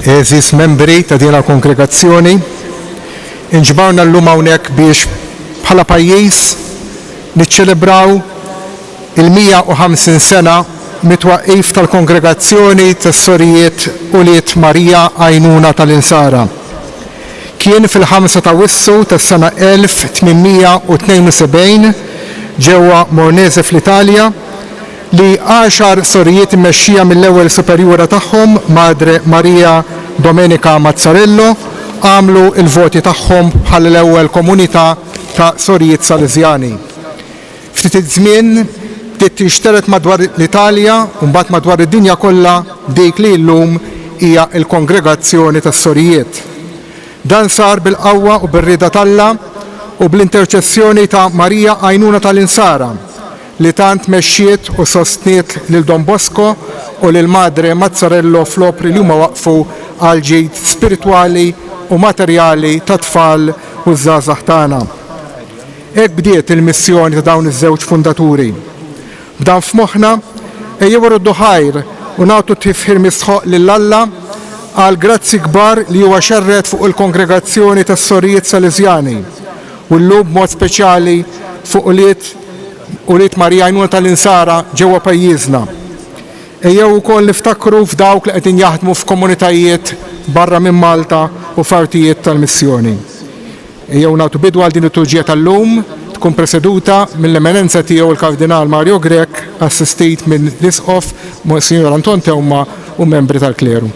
Eżis membri ta' din il-kongregazzjoni, inġbarna llum hawnhekk biex bħala pajjiż niċċelebraw il-150 sena mit-twaqqif tal-kongregazzjoni tas-Sorijiet Uliet Marija Għajnuna tal-Insara. Kien fil-5 ta' Wissu tas-sena 1872 ġewwa Mornese fl-Italja li 10 sorijiet immexxija mill-ewwel superjura tagħhom, Madre Maria Domenica Mazzarello, għamlu il-voti tagħhom bħala l-ewwel komunità ta' sorijiet Salesjani. Ftit iż-żmien bdiet tinxteret madwar l-Italja u mbagħad madwar id-dinja kollha dik li llum hija l-kongregazzjoni tas-sorijiet. Dan sar bil-qawwa u bir-rieda tAlla u bl-interċessjoni ta' Marija Għajnuna tal-Insara li tant mexxiet u sostniet lil Don Bosco u lil Madre Mazzarello fl-opri li huma waqfu għal ġid spiritwali u materjali ta' tfal u żgħażagħ tagħna. Hekk bdiet il-missjoni ta' dawn iż-żewġ fundaturi. B'dan f'moħħna ejjew iruddu ħajr u nagħtu tifħir misħoq lil Alla għal grazzi kbar li huwa xerred fuq il-kongregazzjoni tas-Sorijiet Salesjani u llum b'mod speċjali fuq Uliet Marija Għajnuna tal-Insara ġewwa pajjiżna. Ejjew ukoll niftakru f'dawk li qegħdin jaħdmu f'komunitajiet barra minn Malta u f'artijiet tal-missjoni. Ejjew nagħtu bidwa għal din it-tuġġija tal-lum tkun preseduta mill-eminenza tiegħu il-Kardinal Mario Grech, assistit minn l-Isqof Monsignor Anton Tewma u membri tal-Kleru.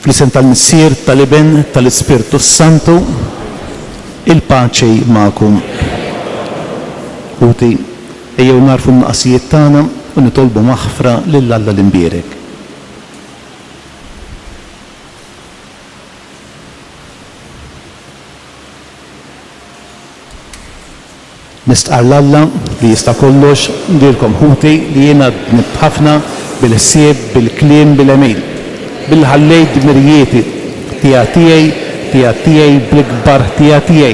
Fl-isem tal-Missier, tal-Iben, tal-Ispirtu Santu, il-paċi ma'kum. Uti, ejjew narfu n-naqsijiet tagħna u nitolbu maħfra lill-Alla l-imbierek. Nistqar l-Alla li jista' kollox ndirkom ħuti li jiena nibħafna bil-ħsieb, bil-kliem, bil-emil. Bil-ħallejt mirjieti tiegħi bil-kbar tiegħi.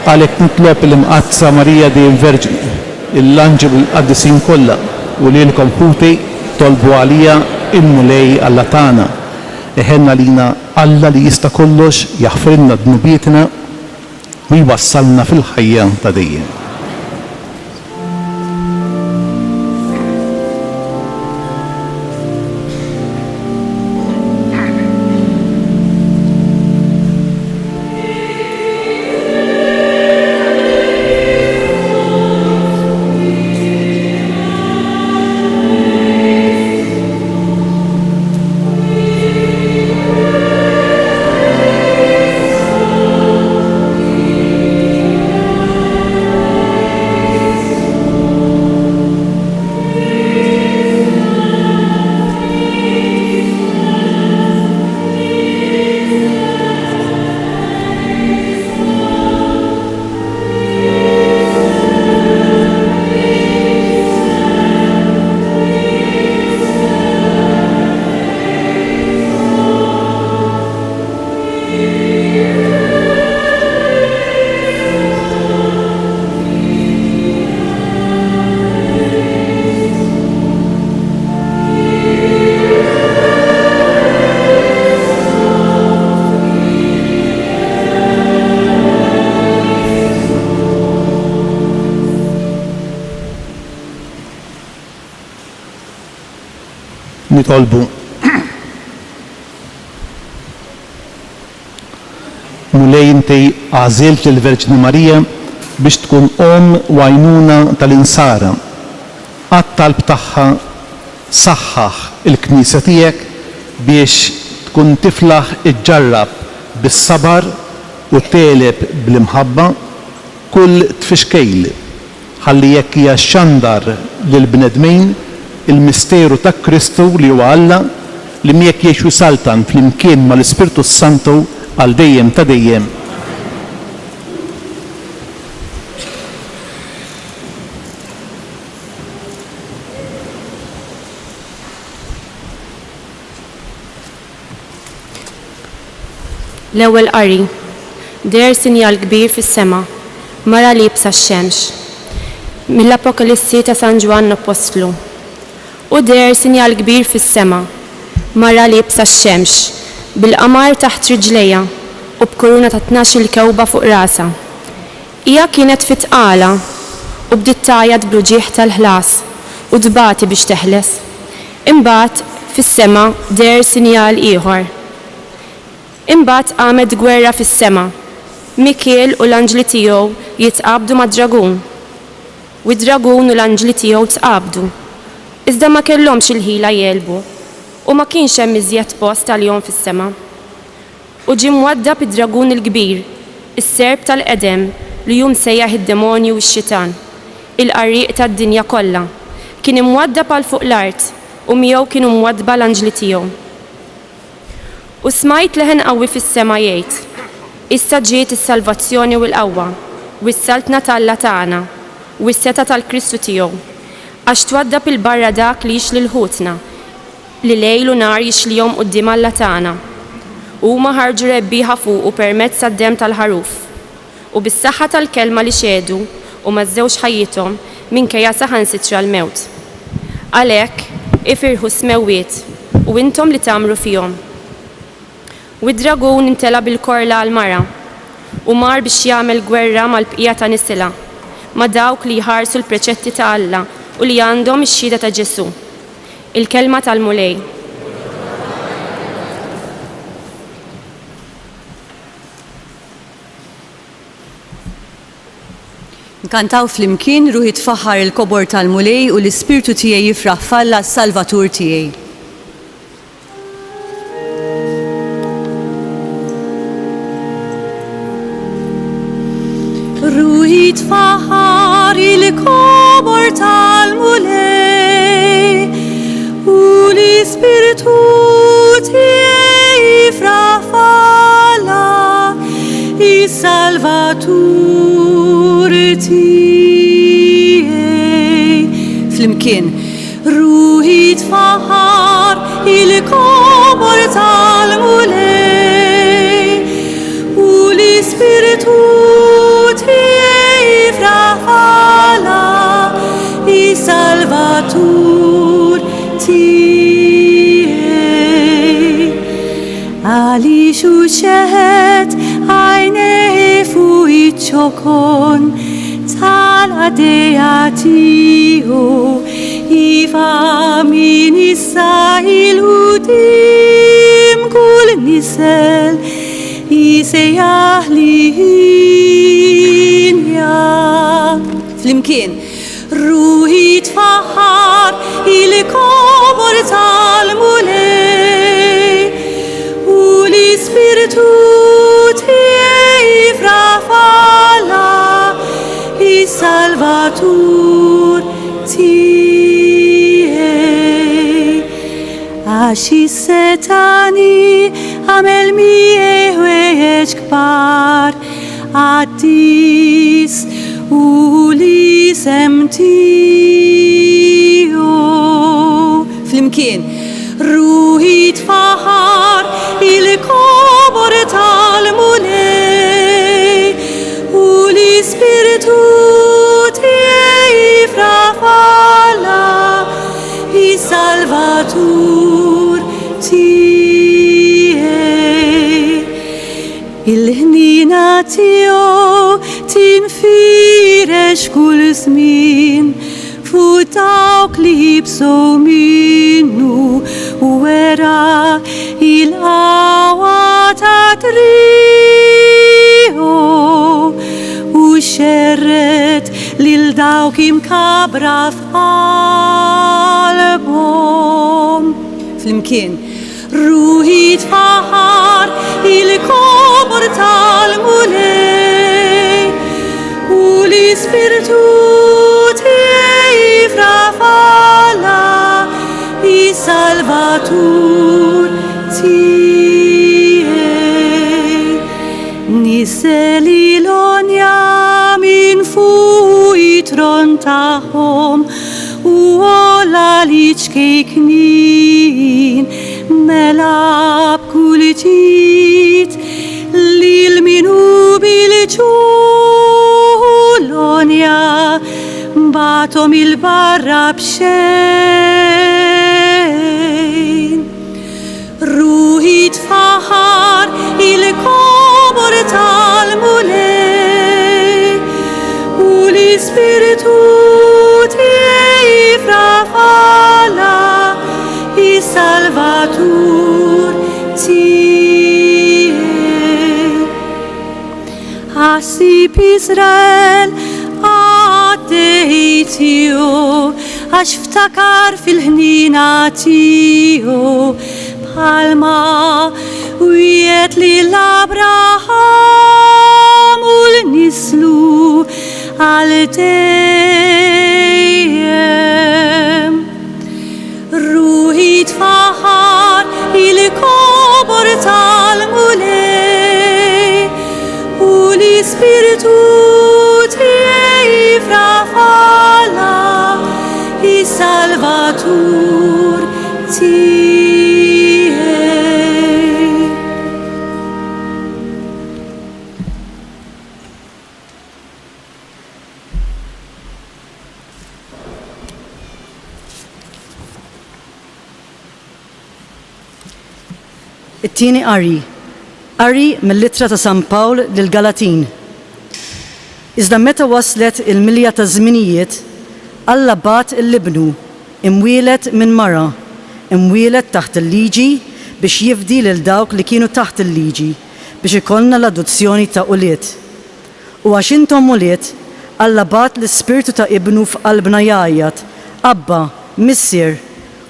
Għalhekk nitlob il-imqazza Marija di Verġin, il-anġel qaddisin kollha u lilkom ħuti tolbu għalija il-mulej Alla tagħna. Eħenna lina Alla li jista' kollox jaħfrilna dnubietna u jwassalna fil-ħajja ta' dejjem. Nitolbu mulej inti għażilt lill-Verġni Marija biex tkun u għajnuna tal-insara. Għat-talb tagħha saħħaħ il-Knisja tiegħek biex tkun tiflaħ iġġarrab bis-sabar u teleb bl-imħabba kull tfixkejl ħalli jekk hija xandar lill-bnedmin il-misteru ta' Kristu li huwa Alla li miegħek jgħixu saltan flimkien mal-Ispirtu Santu għal dejjem ta' dejjem. L-ewwel qari, der sinjal kbir fis-sema, mara li jibsa x-xemx. Mill-Apokalissi ta' San Ġwann Apostlu. U der sinjal kbir fis-sema, mara li jibsa x-xemx, bil-qamar taħt riġlejha u b'kuruna ta' 12 kewba fuq rasa. Hija kienet fitqala u bdiet tajjad bluġieħ tal-ħlas u dbati biex teħles. Imbagħad fis-sema der sinjal ieħor. Imbagħad qamet gwerra fis-sema. Mikiel u l-anġli tiegħu jitqabdu mad-dragun. U d-dragun u l-anġli tiegħu tqabdu. Iżda ma kellhomx il-ħila jelbu u ma kienx hemm iżjed post għalihom fis-sema. U ġie mwaddab id-dragun il-kbir, is-serb tal-qedem li hu msejjaħ id-demonju u x-xitan, il-qarriq tad-dinja kollha. Kien imwaddab għal fuq l-art u miegħu kienu mwaddba l-anġli tiegħu. U smajt leħen qawwi fis-sema jgħid: issa ġiet is-salvazzjoni u l-qawwa, u s-saltna tal-Alla tagħna, u s-seta tal-Kristu tiegħu. Għax twaddab il-barra dak li jixli l-ħutna, li lejl u nar jixlihom quddiem Alla tagħna. Huma ħarġu rebbieħa fuqu permezz tad-demm tal-ħaruf u bis-saħħa tal-kelma li xedu u mażżewx ħajjithom minkejja saħansitra l-mewt. Għalhekk ifirħu smewwiet u intom li tagħmlu fihom. U d-dragun intela bil-korla għal-mara u mar biex jagħmel gwerra mal-bqija ta' nisilha ma' dawk li jħarsu l-preċetti ta' Alla u li għandhom ix-xhieda ta' Ġesu. Il-kelma tal-mulej. Nkantaw flimkien ruħi tfaħħar il-kobor tal-mulej u l-ispirtu tiegħi jifraħ falla s-Salvatur tiegħi. is-Salvatur tiegħi. Flimkien, ruħi tfaħħar il-kobor tal-mulej u l-Ispiritu tiegħi jifraħala is-Salvatur tiegħi. Għaliex u xeħet għajnej fuq iċ-ċokon tal-għadeja tiegħu iva min issa il-qudim kull nisel jisejjaħ linja. Flimkien, ruħi tfaħħar il-kobor tal-mulej u l-Ispiritu tiegħi jifraħala is-Salvatur tiegħi. Għax is-Setani għamel miegħu għeġ kbar għaddis u l-isem tiegħu. Flimkien, ruħi tfaħħar il-kobor tal-mulej u l-Ispiritu tiegħi jifraħala is-Salvatur tiegħi. Il-ħnina tiegħu tinfirex kull żmien fuq dawk li jibżgħu minnu u wera il-qawwa ta' triqu u xerret lil dawk imkabra f'qalbhom. Flimkien, ruħi tfaħħar il-kobor tal-mulej u l-Ispiritu tiegħi jifraħala is-Salvatur tiegħi. Nisel il-onja min fuq it-tron tagħhom u ola li ċkejknin mela b'kull ġid lil minu bil-ġulonja batom il-barra b'xejn. Ruħi tfaħħar il-kobor tal-mulej u l-Ispiritu tiegħi jifraħala is-Salvatur tiegħi. Ħassib Iżrael għaddej tiegħu għax ftakar fil-ħnina tiegħu bħalma wiegħed lil-Abraham u l-nislu għal dejjem. Ruħi tfaħħar il-kobor tal-mulej u l-Ispiritu tiegħi jifraħala is-Salvatur tiegħi. It-tieni qari mill-Littra ta' San Pawl lil-Galatin. Iżda meta waslet il-milja ta' żminijiet, Alla bat il-libnu imwielet minn mara, imwielet taħt il-liġi biex jifdi lil dawk li kienu taħt il-liġi biex ikollna l-adozzjoni ta' uliet. U għax intom uliet, Alla bat l-Ispirtu ta' ibnu f'qalbna jgħajjat, Abba, Missier,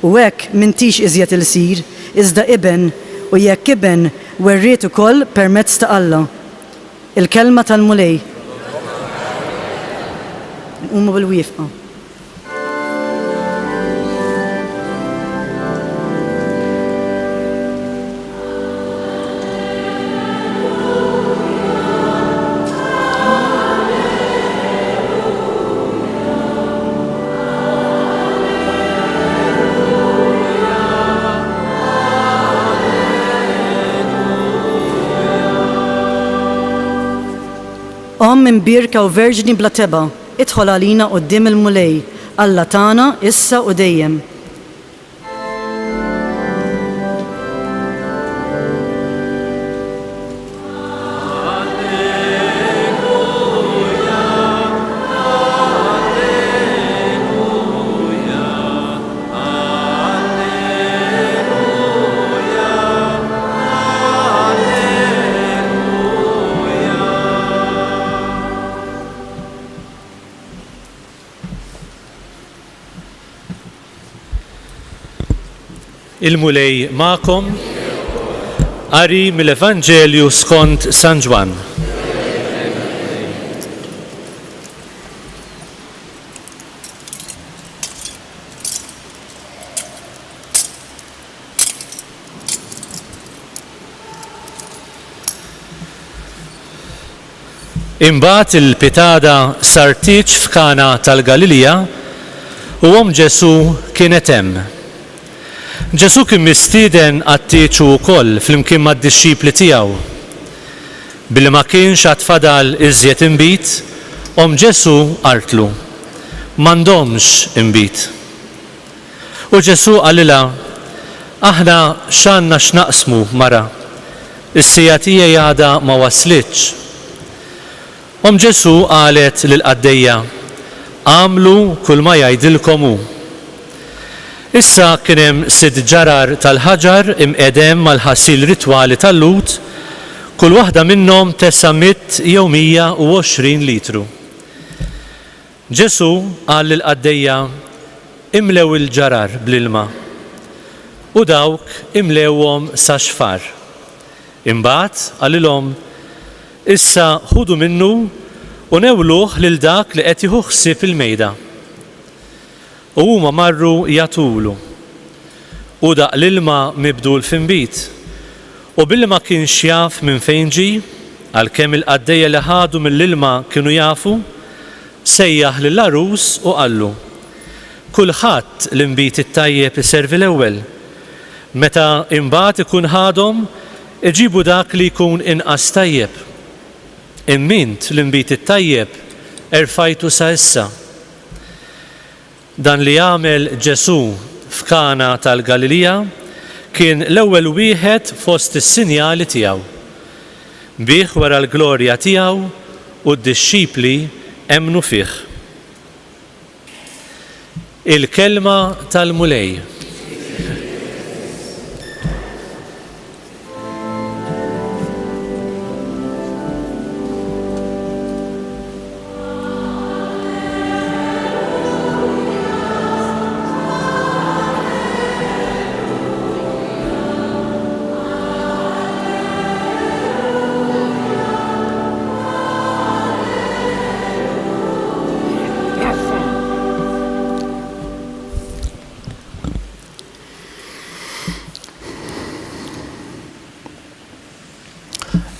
u hekk m'intix iżjed il-sir, iżda iben, u jekk iben werriet ukoll permezz ta' Alla. Il-kelma tal-mulej. Huma bil-wifqa. imbirka u verġni bla teba, idħol għalina qudiem il-mulej, Alla tagħna issa u dejjem. Il-mulej ma'kom, qari mill-Evanġelju skont San Ġwan. Imbagħad il-pitada sartiċ f'Kana tal-Galilija u Ġesu kienet hemm. Ġesu kien mistieden għat-tieċu wkoll flimkien mad-dixxipli tiegħu. Billi ma kienx għad fadal iżjed inbit, Ġesu qartlu, m'għandhomx inbit. U Ġesu qalilha, aħna x'għandna x'naqsmu mara, is-sija tiegħi għadha ma waslitx. Ġesu qalet lill-qaddejja, għamlu kull ma jgħidilkom hu. Issa kien hemm 6 ġarar tal-ħaġar imqedem mal-ħassil ritwali tal-lut, kull waħda minnhom tesa' 100 jew 120 litru. Ġesu qal lill-qaddejja, imlew il-ġarar bl-ilma u dawk imlewhom sa xfar. Imbagħad qalilhom, issa ħudu minnu u newluh lil dak li qed jieħu ħsieb il-mejda. U huma marru jagħtulu. U daq l-ilma mibdul f'inbit. U billi ma kienx jaf minn fejn ġi, għalkemm il-qaddejja li ħadu mill-ilma kienu jafu, sejjaħ lill-arus u qallu, kulħadd l-inbit it-tajjeb iservi l-ewwel. Meta imbagħad ikun ħadhom, iġibu dak li jkun inqas tajjeb. Immint l-inbit it-tajjeb erfajtu sa issa. Dan li għamel Ġesu f'Kana tal-Galilija kien l-ewwel wieħed fost is-sinjali tiegħu. Bih wara l-glorja tiegħu u d-dixxipli emmnu fih. Il-kelma tal-mulej.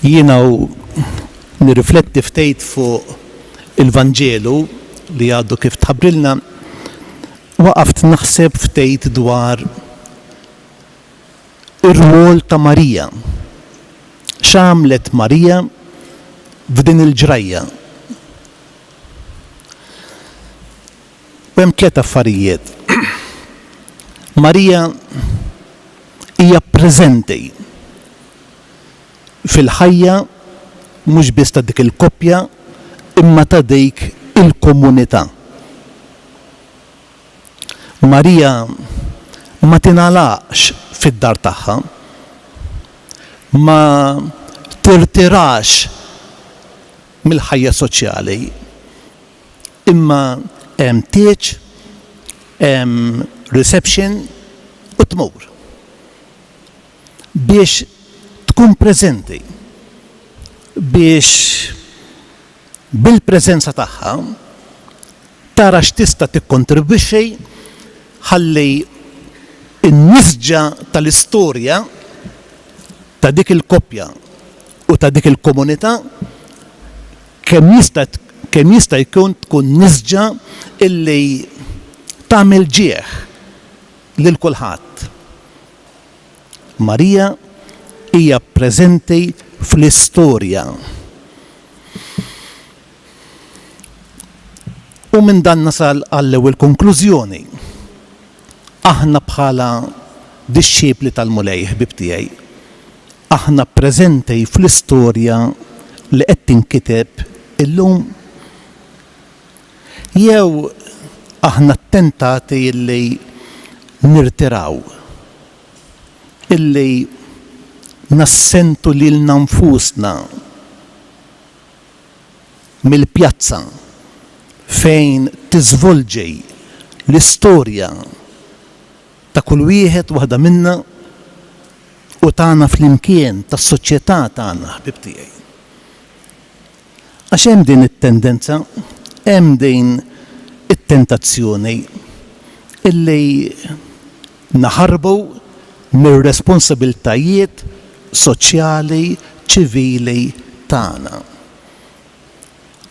Jiena nirrifletti ftit fuq il-Vanġelu li għaddu kif tħabbrilna, waqaft naħseb ftit dwar ir-rwol ta' Marija. X'għamlet Marija f'din il-ġrajja? Hemm 3 affarijiet. Marija hija preżenti fil-ħajja mhux biss ta' dik il-koppja imma ta' dik il-komunità. Marija ma tingħalaqx fid-dar tagħha, ma tirtirax mill-ħajja soċjali, imma hemm tieġ, hemm reception u tmur biex tkun preżenti, biex bil-preżenza tagħha tara x'tista' tikkontribwixxi ħalli n-nisġa tal-istorja ta' dik il-koppja u ta' dik il-komunità kemm jista' jkun tkun nisġa illi tagħmel ġieħ lil kulħadd. Marija hija preżenti fl-istorja. U minn dan nasal għall-ewwel konklużjoni. Aħna bħala disċiepli tal-Mulej, ħbib tiegħi, aħna preżenti fl-istorja li qed tinkiteb illum. Jew aħna ttentati illi nirtiraw, illi nassentu lilna nfusna mill-pjazza fejn tiżvolġi l-istorja ta' kull wieħed waħda minna u tagħna flimkien tas-soċjetà tagħna, ħbib tiegħi. Għax hemm din it-tendenza, hemm din it-tentazzjoni illi naħarbu mir-responsabbiltajiet soċjali, ċivili tagħna.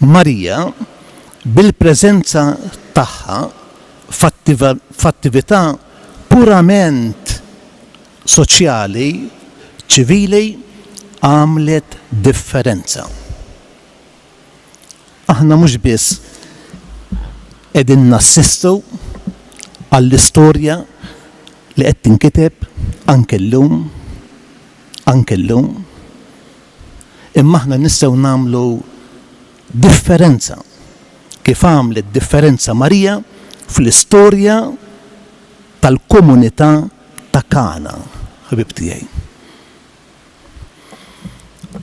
Marija bil-preżenza tagħha f'attività purament soċjali, ċivili, għamlet differenza. Aħna mhux biss qegħdin nassistu għall-istorja li qed tinkiteb anke llum, imma aħna nistgħu nagħmlu differenza kif għamlet differenza Marija fl-istorja tal-komunità ta' Kana, ħbib tiegħi.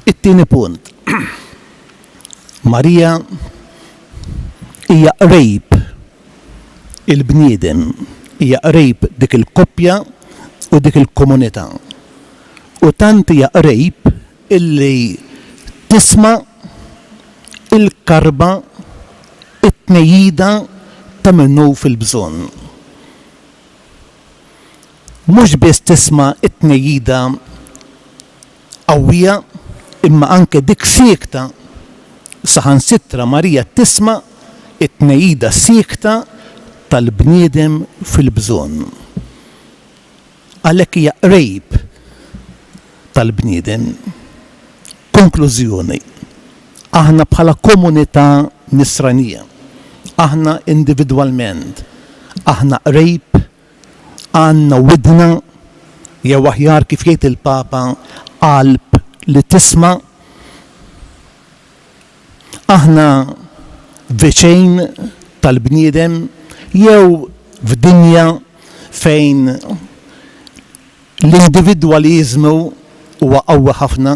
It-tieni punt. Marija hija qrib il-bniedem, hija qrib dik il-koppja u dik il-komunità. U tant hija qrib illi tisma' il-karba it-tnejjida ta' minnu fil-bżonn. Mhux biss tisma' it-tnejjida qawwija, imma anke dik siekta saħansitra Marija tisma' it-tnejjida siekta tal-bniedem fil-bżonn. Għalhekk hija qrib tal-bniedem. Konklużjoni. Aħna bħala komunità nisranija, aħna individwalment, aħna qrib, għandna widna, jew aħjar kif jgħid il-Papa, qalb li tisma', aħna viċin tal-bniedem, jew f'dinja fejn l-individwaliżmu huwa qawwi ħafna,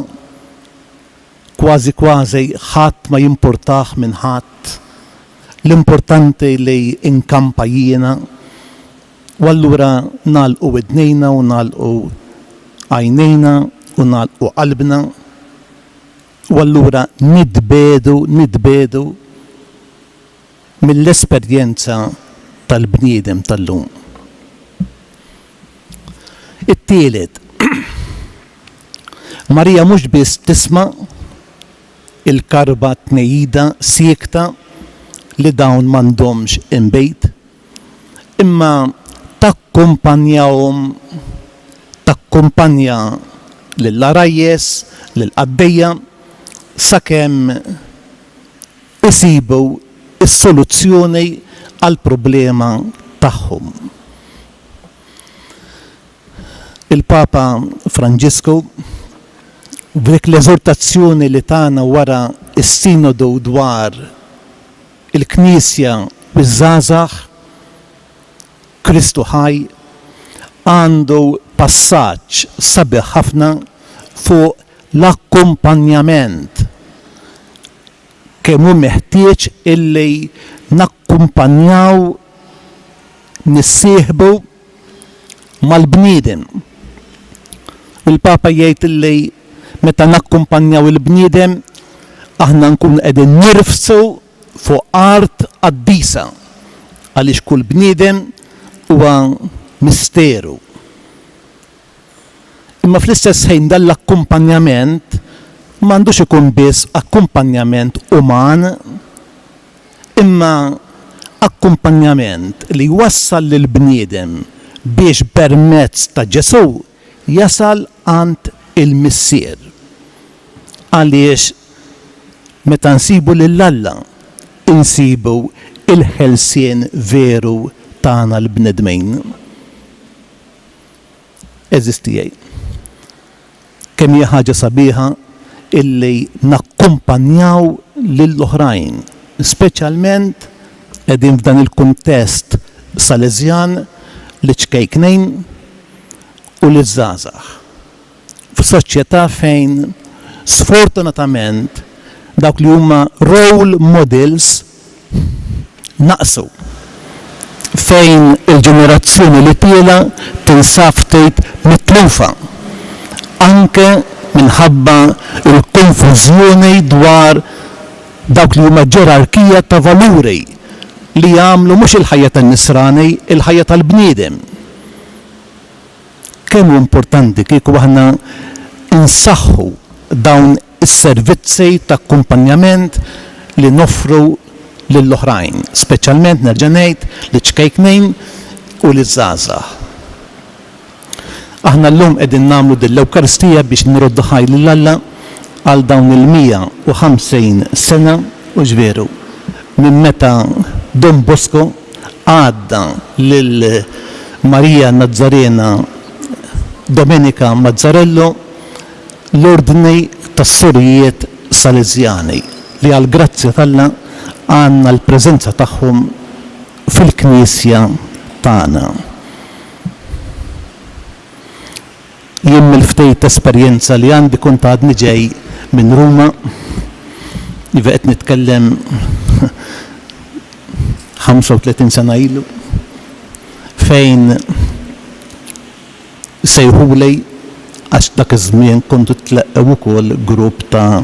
kważi ħadd ma jimpurtah minn ħadd, l-importanti li inkampa jiena, u allura nagħlqu widnejna u nagħlqu għajnejna u nagħlqu qalbna, u allura nitbedu mill-esperjenza tal-bniedem tal-lum. It-tielet, Marija mhux biss tisma' il-karba tnejjida siekta li dawn m'għandhomx imbejt, imma takkumpanja lill-arajjes, lill-qabbejja sakemm isibu is-soluzzjoni għall problema tagħhom. Il-Papa Franġisku b'dik l-eżortazzjoni li tagħna wara s-sinodu dwar il-Knisja biż-żgħażagħ Kristu ħaj għandu passaġġ sabiħ ħafna fuq l-akkumpanjament. Kemm hu meħtieġ illi nakkumpanjaw nissieħbu mal-bniedem. Il-Papa jgħid illi meta nakkumpanjaw il-bniedem aħna nkunu qegħdin nirfsu fuq art qaddisa għaliex kull bniedem huwa misteru. Imma fl-istess ħin dan l-akkumpanjament m'għandux ikun biss akkumpanjament uman, imma akkumpanjament li wassal lil bniedem biex permezz ta' Ġesu jasal għand il-missier. Għaliex meta nsibu lill-Alla insibu il-ħelsien veru tagħna l-bnedmejn. Eżistijaj. Kemm hija ħaġa sabiħa illi nakkumpanjaw lill-oħrajn, speċjalment qegħdin f'dan il-kuntest Salesjan li ċkejknejn u li żgħażagħ. F'soċjetà fejn sfortunatament dawk li huma role models naqsu. Fejn il-ġenerazzjoni li tiela tinsab ftit mitlufa. Anke minħabba il-konfużjoni dwar dawk li huma ġerarkija ta' valuri li jagħmlu mhux il-ħajja tan-nisrani, il-ħajja tal-bniedem. Kemm importanti kieku aħna insaħħu dawn is-servizzi ta' akkumpanjament li noffru lill-oħrajn, speċjalment nerġa' ngħid li ċkejknejn u li żgħażagħ. Aħna llum qegħdin nagħmlu din l-Ewkaristija biex niruddu ħaj lil Alla għal dawn il-150 sena u ġveru minn meta Don Bosco għadda lil Marija Nazzarena Domenica Mazzarello l-ordni tas-Surijiet Salesjani li għal grazzja tal-Alla għandna l-preżenza tagħhom fil-Knisja tagħna. Jien mill-ftejt esperjenza li għandi kont għadni ġej minn Ruma, iva qed nitkellem 35 sena ilu, fejn sejħulej għax dak iż-żmien kontu tleqqew ukoll grupp ta'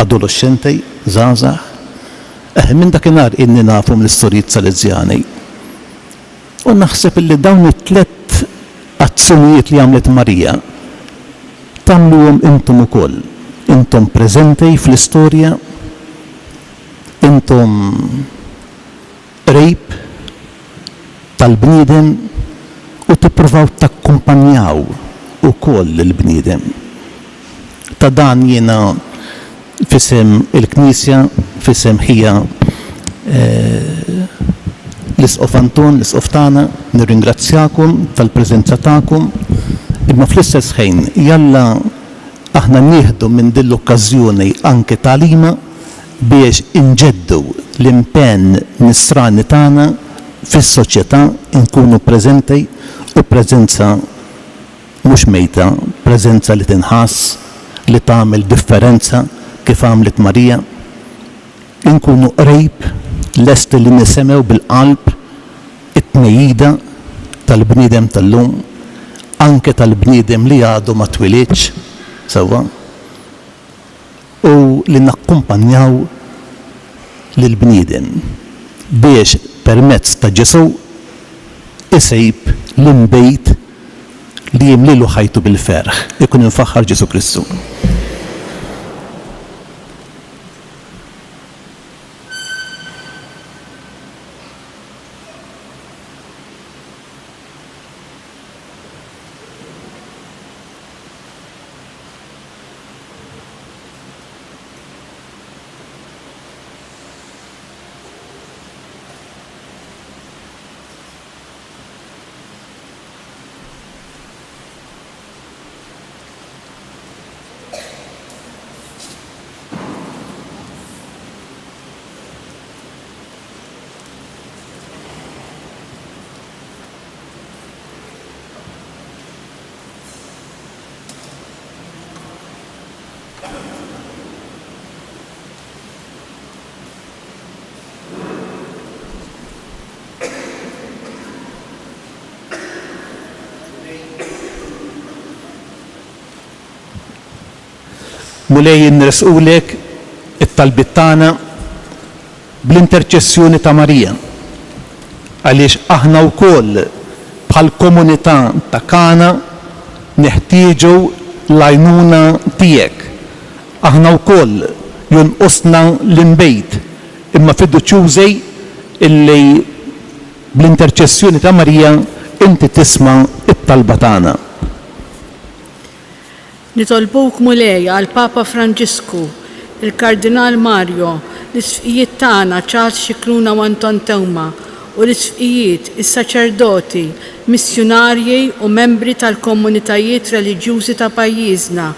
adolescenti żgħażagħ. Minn dakinhar inni nafhom l-istorjiet Salesjani. U naħseb illi dawn it-tlet azzjonijiet li għamlet Marija tagħmluhom intom ukoll. Intom preżenti fl-istorja, intom qrib tal-bniedem u tippruvaw takkumpanjaw ukoll il-bniedem. Ta' dan jiena fisem il-Knisja, fisem ħija l-Isqof Anton, l-Isqof tagħna, nirringrazzjakom tal-preżenza tagħkom, imma fl-istess ħin jalla aħna nieħdu minn din l-okkażjoni anke tagħlima biex inġeddu l-impenn nisrani tagħna fis-soċjetà nkunu preżenti u preżenza mhux mejta, preżenza li tinħass, li tagħmel differenza kif għamlet Marija. Nkunu qrib lesti li nisemgħu bil-qalb it-tnejjida tal-bniedem tal-lum, anke tal-bniedem li għadu ma twilidx sewwa, u li nakkumpanjaw lill-bniedem biex permezz ta' Ġesu isejb l-imbejt li jimlilu ħajtu bil-ferħ, ikun infaħħar Ġesu Kristu. Mulej nresqulek it-talbit tagħna bl-interċessjoni ta' Marija. Għaliex aħna wkoll bħal komunità ta' Kana neħtieġu l-għajnuna tiegħek. Aħna wkoll jonqosna l-inbejt imma fiduċjużi illi bl-interċessjoni ta' Marija inti tisma' it-talba tagħna. Nitolbuk mulej għal Papa Franġisku, il-Kardinal Mario, l-isfijiet tagħna Charles Xikluna u Anton Tewma u l-isfijiet is-saċerdoti, missjonarji u membri tal-komunitajiet reliġjużi ta' pajjiżna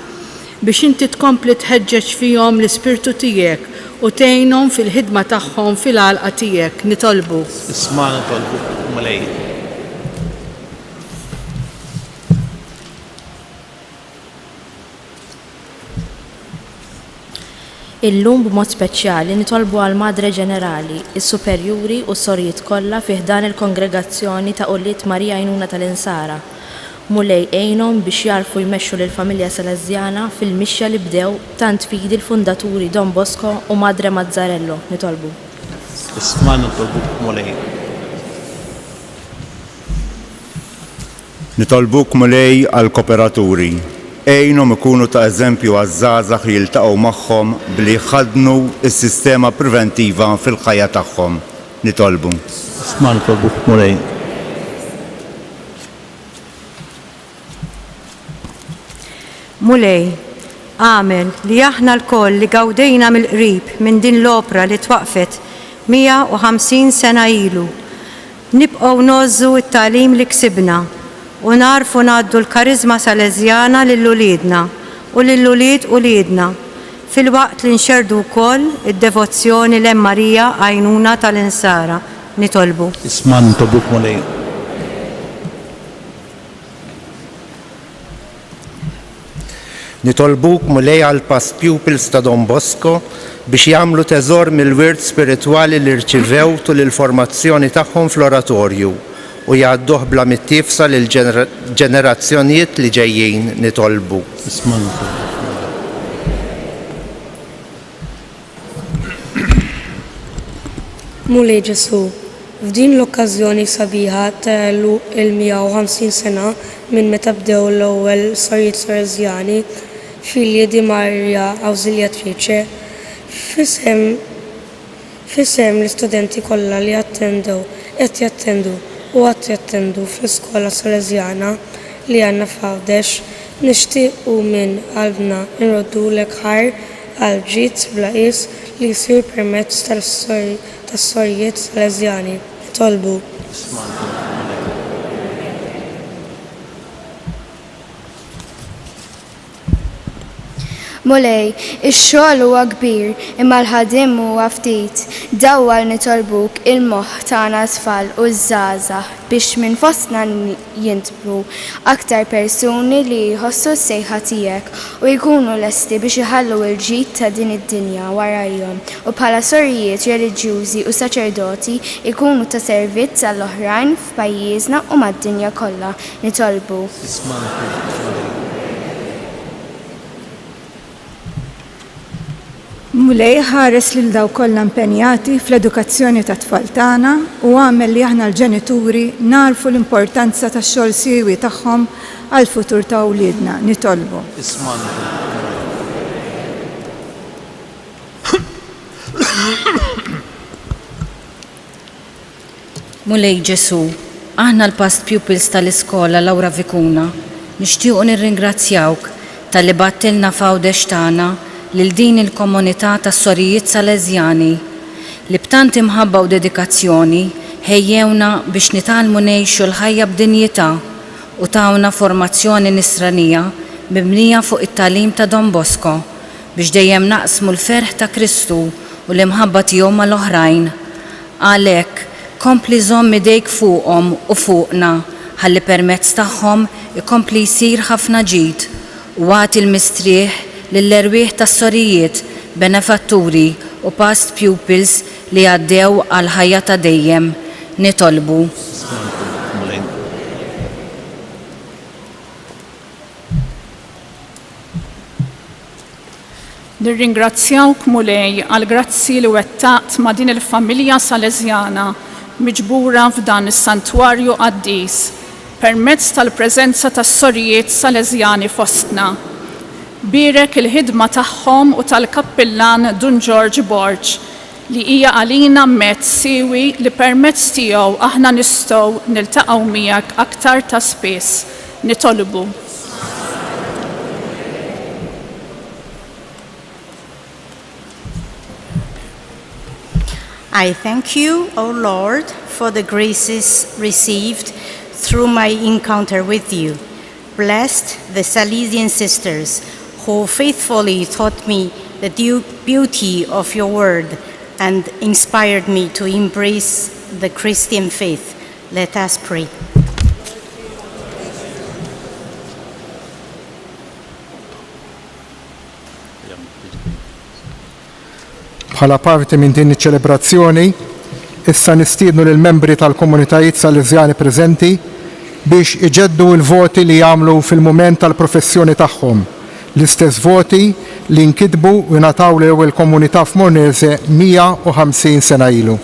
biex inti tkompli tħeġġeġ fihom l-ispirtu tiegħek u tgħinhom fil-ħidma tagħhom fil-għalqa tiegħek. Nitolbu. Isma' nitolbu mulej. Illum b'mod speċjali nitolbu għal Madre Ġenerali, is-Superjuri u s-Sorjiet kollha fih dan il-Kongregazzjoni ta' Quliet Marija Għajnuna tal-Insara. Mulej għejnhom biex jarfu jmexxu lill-familja Salesjana fil-mixja li bdew tant fidi l-fundaturi Don Bosco u Madre Mazzarello. Nitolbu. Isma' nitolbu mulej. Nitolbuk mulej għal kooperaturi. Ejnhom ikunu ta' eżempju għaż-żgħażagħ li jiltaqgħu magħhom billi jħaddnu s-sistema preventiva fil-ħajja tagħhom. Nitolbu. Isma' nitolbu mulej. Mulej, għamel li aħna l-koll li gawdejna mill-qrib minn din l-opra li twaqfet 150 sena ilu. Nibqgħu nożżu t-tagħlim li ksibna u narfu ngħaddu l-karizma Salesjana lill-uliedna u lill-ulied uliedna fil-waqt li nxerdu wkoll id-devozzjoni l-Hemm Marija Għajnuna tal-Insara. Nitolbu. Isma' nitolbuk mulej. Nitolbuk mulej għal past pupils ta' Don Bosco biex jagħmlu teżor mill-wirt spiritwali li rċivew tul il-formazzjoni tagħhom fl-oratorju u jgħadduh bla mittifsa lil ġenerazzjonijiet li ġejjin. Nitolbu. Isma' nitolbu. Mulej Ġesu, f'din l-okkażjoni sabiħa ta' il-150 sena minn meta bdew l-ewwel Sorjiet Salesjani Filji di Marja Awżiljatriċe, fisem l-istudenti kollha li qed jattendu fl-iskola Salesjana li għandna f'Għawdex, nixtiequ minn qalbna nroddulek ħar għal ġid bla qis li jsir permezz tas-Sorjiet Salesjani. Nitolbu. Mulej, ix-xogħol huwa kbir imma l-ħadiem huwa ftit. Dawwar nitolbuk il-moħħ tagħna tfal u żgħażagħ biex minn fostna jintbru aktar persuni li jħossu s-sejħa tiegħek u jkunu lesti biex iħallu l-ġid ta' din id-dinja warajhom u bħala sorrijiet reliġjużi u saċerdoti jkunu ta' servizz għall-oħrajn f'pajjiżna u mad-dinja kollha. Nitolbu. Mulej ħares lil daw kollha impenjati fl-edukazzjoni ta' tfal tagħna u għamel li aħna l-ġenituri narfu l-importanza tax-xogħol siewi tagħhom għall-futur ta' awliedna. Nitolbu. Mulej Ġesu, aħna l-past pupils tal-iskola Laura Vikuna, nixtiequ nirringrazzjawk tal-li battilna f'Għawdex tagħna lil din il-komunità tas-Sorjiet Salesjani li b'tant imħabba u dedikazzjoni ħejjewna biex nitalmu ngħixu l-ħajja b'dinjità u tawna formazzjoni nisranija mibnija fuq it-tagħlim ta' Don Bosco biex dejjem naqsmu l-ferħ ta' Kristu u l-imħabba tiegħu mal-oħrajn. Għalhekk kompli żomm idejk fuqhom u fuqna ħalli permezz tagħhom ikompli jsir ħafna ġid u għati l-mistrieħ lill-erwieħ tas-sorijiet, benefatturi u past pupils li għaddew għal ħajja ta' dejjem. Nitolbu. Nirringrazzjawk Mulej għal grazzi li wettaqt ma' din il-familja Salesjana miġbura f'dan is-santwarju qaddis permezz tal-preżenza tas-Sorjiet Salesjani fostna. Birek il-ħidma tagħhom u tal-kappillan Dun George Borg li hija għalina mezz siewi li permezz tiegħu aħna nistgħu niltaqgħu miegħek aktar ta' spiss. Nitolbu. I thank you, O Lord, for the graces received through my encounter with you. Blessed the Salesian sisters who faithfully taught me the beauty of your word and inspired me to embrace the Christian faith. Let us pray. Bħala parti minn din iċ-ċelebrazzjoni, issa nistiednu lill membri tal-komunitajiet Salesjani preżenti biex iġeddu l-voti li jagħmlu fil-mument tal-professjoni tagħhom. L-istess voti li nkitbu u ngħataw l-ewwel komunità f'Mornese 150 sena ilu.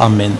Amen.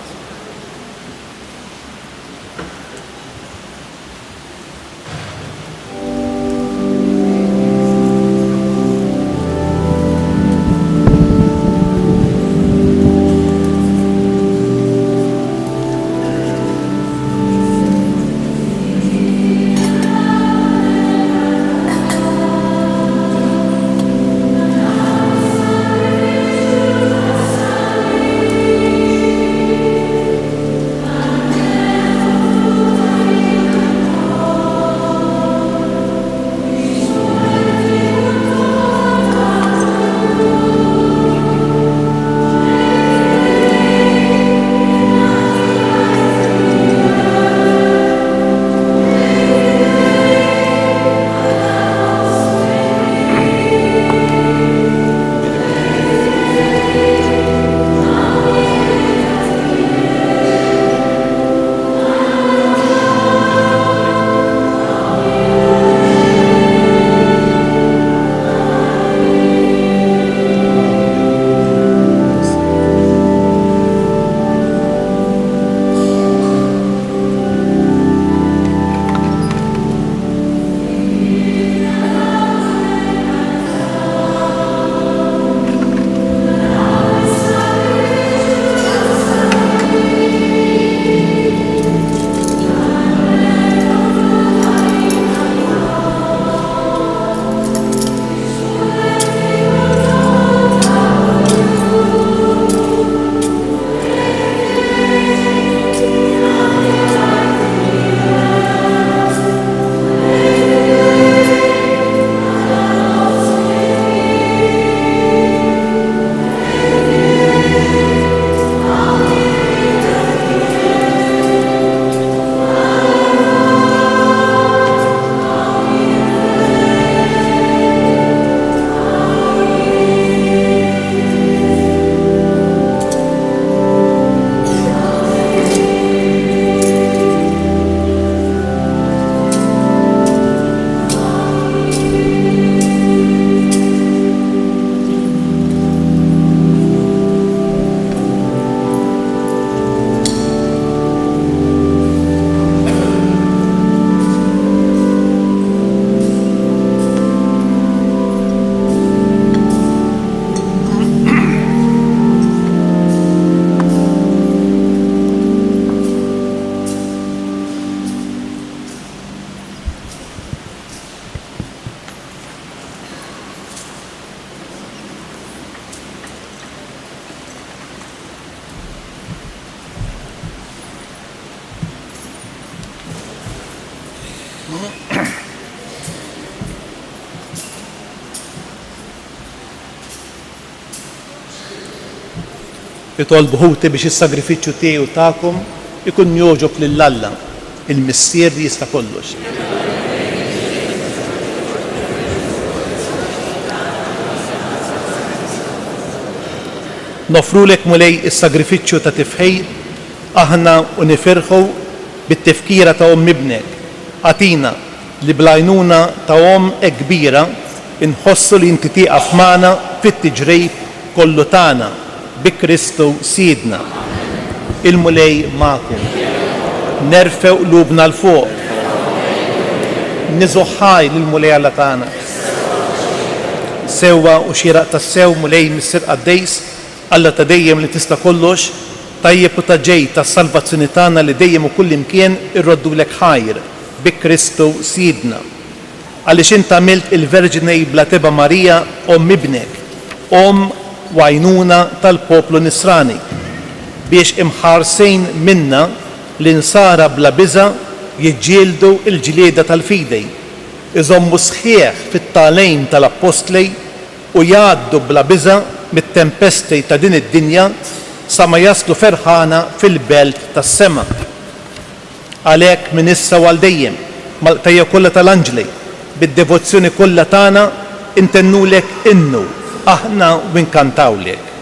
Itolbu ħuti biex is-sagrifiċċju tiegħu tagħkom ikun jogħġob lill-Alla, il-missier li jista' kollox. Nofrulek mulej is-sagrifiċċju ta' tifħej aħna u nifirħu bit-tifkira ta' ibnek. Atina li blajnuna ta' kbira inħossu li inti tieqaf magħna fit-tiġrejb kollu tagħna bi Kristu Siedna. Il-mulej magħkom. Nerfew qlubna l fuq. Niżuħħaj lill-mulej Alla tagħna. Sewwa u xieraq tas-sew mulej mis-sirq għaddejs Alla ta' dejjem li tista' kollox, tajjeb u ta' ġej tas-salvazzjoni tagħna li dejjem u kull imkien irroddulek ħajr bi Kristu Siedna. Għaliex int għamilt il-Verġinej bla teba Marija ibnek, għajnuna tal-poplu Nisrani, biex imħarsejn minna l-insara bla biża jiġġieldu il-ġlieda tal-fidej, iżommu sħiħ fit-talejn tal-appostlej u jgħaddu bla biża mit-tempesti ta' din id-dinja sa ma jaslu ferħana fil-belt tas-sema. Għalhekk minn issa għal dejjem mal-qtajja kollha tal-anġli bid-devozzjoni kollha tagħna intennulek innu aħna u nkantawlek.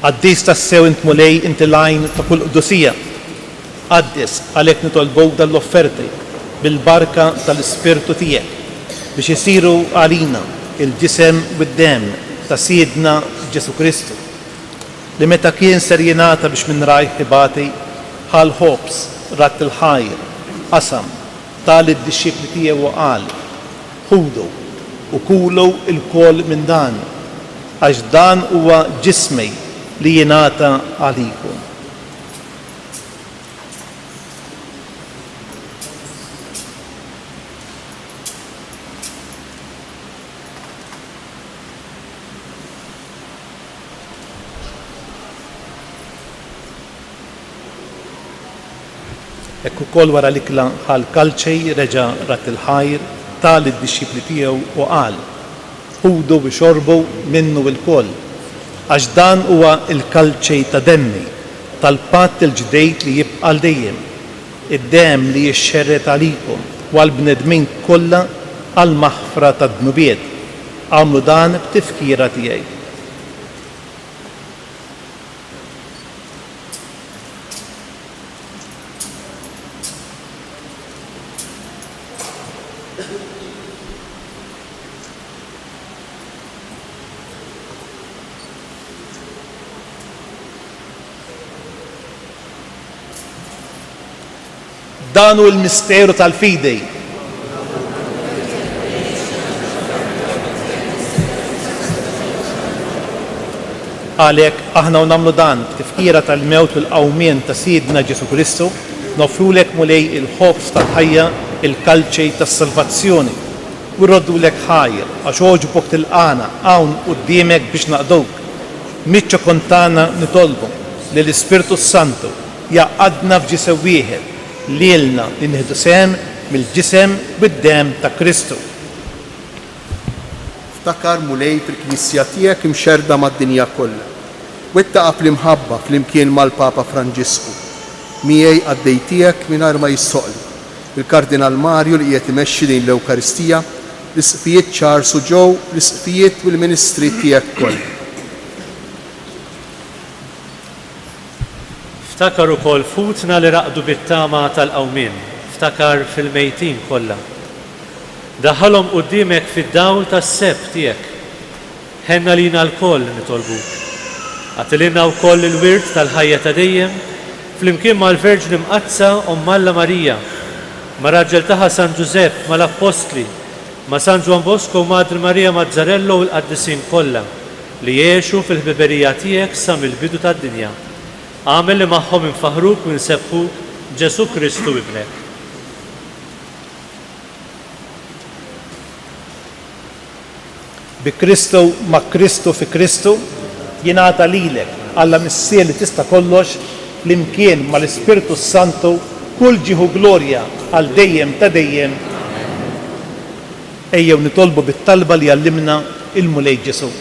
Għaddis tas-sew int mulej inti lajn ta' kull qdusija. Għaddis għalhekk nitolbok dal-offerti bil-barka tal-Ispirtu tiegħek biex isiru għalina il-ġisem u d-dem ta' Siedna Ġesu Kristu li meta kien ser jingħata biex minn rajh ħibati ħal ħobs ratt il-ħajr qasam tal id-dixxiekli tiegħu qal ħudu u kulu il-kol minn dan għax dan huwa ġismi li jingħata għalikum. Ekk ukoll wara l-ikla ħal kalċej reġa' rat il-ħajr tal id-dixxipli tiegħu u qal ħudu biex xorbu minnu l-koll għax dan huwa il-kalċej ta' demmi tal-patt il-ġdejt li jibqa' dejjem, id-dem li jixxerret għalikom u għall-bnedmin kollha għall-maħfra tad-dnubiet. Għamlu dan b'tifkira tiegħi. Dan hu l-misteru tal-fidej. Għalhekk aħna nagħmlu dan tifkira tal-mewt u l-qawmien ta' Siedna Ġesu Kristu, nofrulek mulej il-ħobs tal-ħajja, il-kalċej tas-salvazzjoni u rroddulek ħajr għax oġbok tilqana hawn quddiemek biex naqduk. Miċċa kontana nitolbu li l-Ispirtu Santu jaqadna f'ġisem wieħed li lna li nieħdu sehem mill-ġisem bid-dem ta' Kristu. Ftakar mulej fil-Knisja tiegħek imxerda mad-dinja kollha. Wettaqa fl-imħabba fl-imkien mal-Papa Franġisku. Miegħi għaddej tiegħek mingħajr ma jissoqli. Il-Kardinal Marju li qiegħed imexxi din l-Ewkaristija, l-isqfijiet Charles u Joe, l-isqfijiet u l-Ministri tiegħek kollha. Ftakar ukoll futna li raqdu bit-tama tal-qawmien, ftakar fil-mejtin kollha. Daħalhom quddiemek fid-dawl tas-seb tiegħek. Ħenna lina l-koll nitolbuk. Għatililna wkoll il-wirt tal-ħajja ta' dejjem flimkien mal-Verġni Mqazza Omm Alla Marija, ma' raġel tagħha San Giuseppe mal-Apostli, ma' San Ġwan Bosco u Madre Marija Mazzarello u l-qaddisin kollha li jgħixu fil-ħbiberija tiegħek sa mill-bidu tad-dinja. Għamel li magħhom infaħruk u nsebbħuk Ġesu Kristu ibnek. Bi Kristu ma' Kristu fi Kristu jingħata lilek Alla missier li tista' kollox flimkien mal-Ispiritu Santu kull ġieħu glorja għal dejjem ta' dejjem. Ejjew nitolbu bit-talba li għallimna il-mulej Ġesu.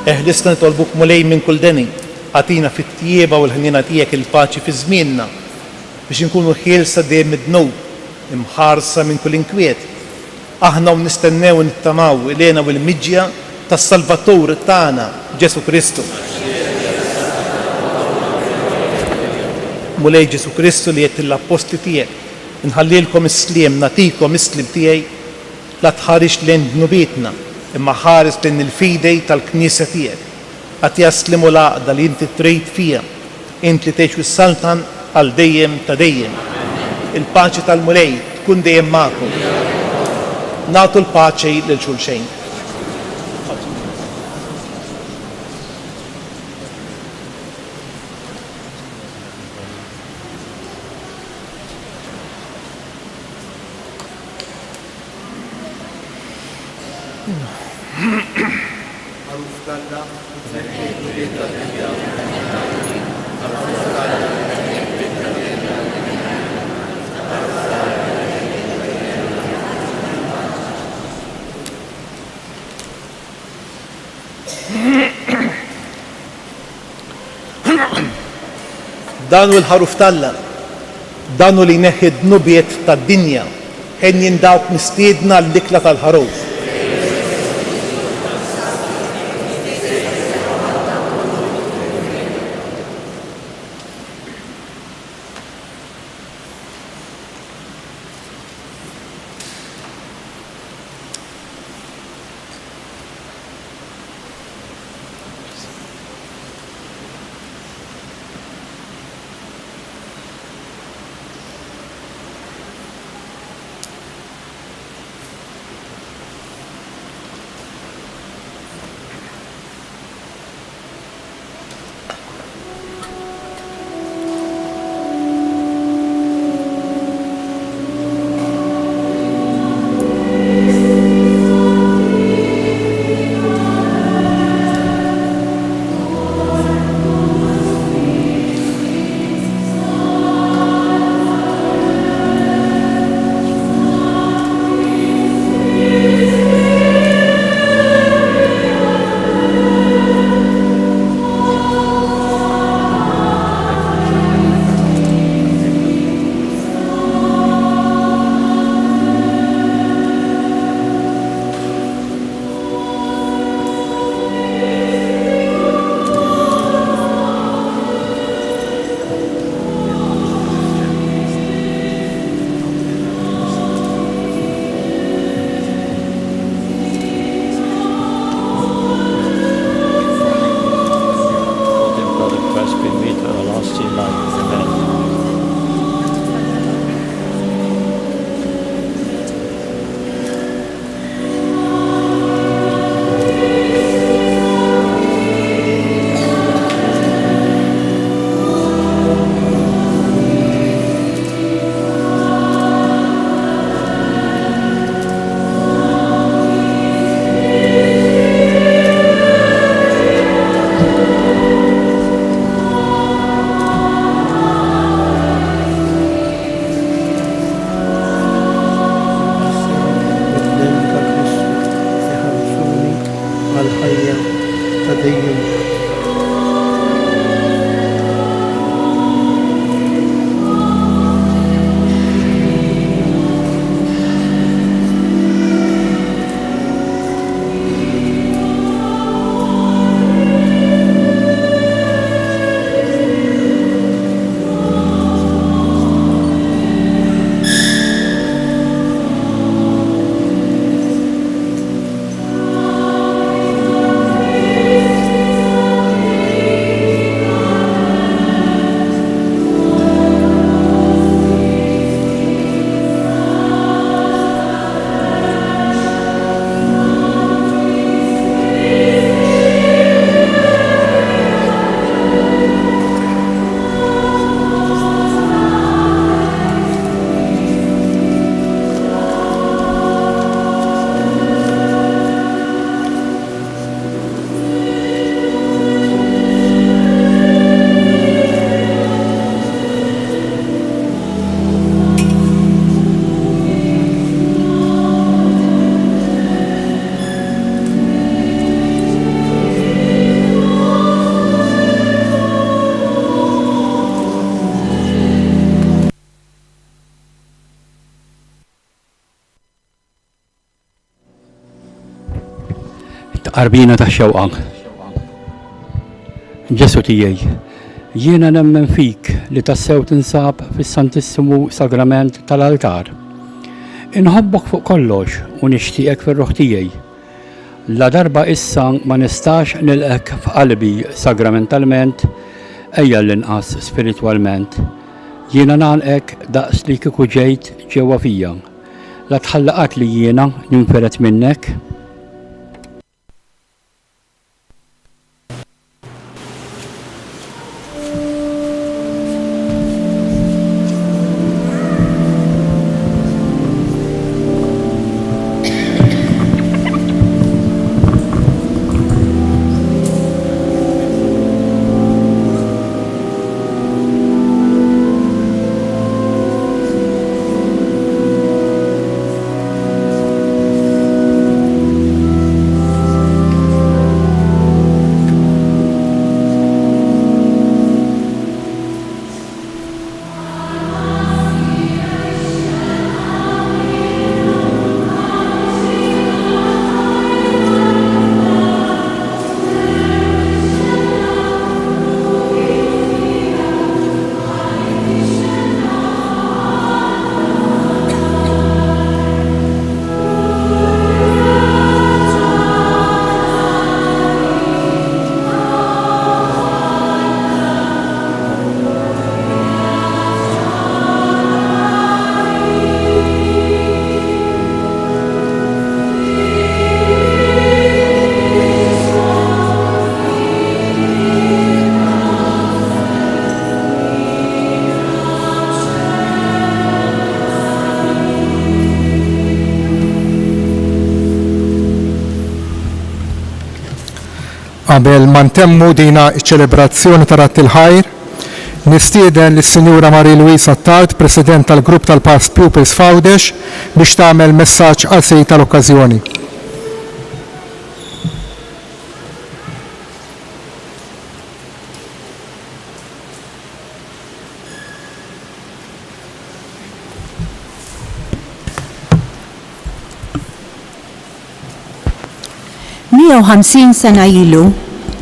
Eħlisna nitolbuk mulej minn kull deni, għatina fit-tjieba u l-ħnina tiegħek il-paċi fi żmienna biex inkunu ħielsa dejjem mid-dnub, imħarsa minn kull inkwiet. Aħna u nistennew nittamaw ilena u l-miġja tas-Salvatur tagħna Ġesu Kristu. Mulej Ġesu Kristu li qed l-apposti tiegħek inħallilkom is-sliem nagħtikom is-sliem tiegħi la tħarix lejn dnubietna imma ħares lejn il-fidej tal-Knisja tiegħek. Għad jaslimu l-għaqda li inti trid fija, inti li tgħix is-saltan għal dejjem ta' dejjem. Il-paċi tal-mulej tkun dejjem magħkom. Nagħtu l-paċi lil xulxejn. Danu l-ħaruf talla, danu li neħi d-nubiet tad-dinja, ħen jindawk mistiedna l-likla tal-ħaruf. dejjem. Qarbina ta' xewqa. Ġesu tiegħi, jiena nemmen fik li tassew tinsab fis-Santissimu Sagrament tal-altar. Inħobbok fuq kollox u nixtieqek fir-ruħ tiegħi. La darba issa ma nistax nilqek f'qalbi sagramentalment ejja l-inqas spiritwalment. Jiena nagħlqek daqs li kieku ġejt ġewwa fija. La tħallaqat li jiena ninferet minnek. Qabel ma ntemmu dina ċ-ċelebrazzjoni ta' Rat il-Ħajr, nistieden lis-Sinjura Marie Louise Attard, President tal-Grupp tal-Past Pupils Fawdesh, biex tagħmel messaġġ qasir tal-okkażjoni. Sena ilu,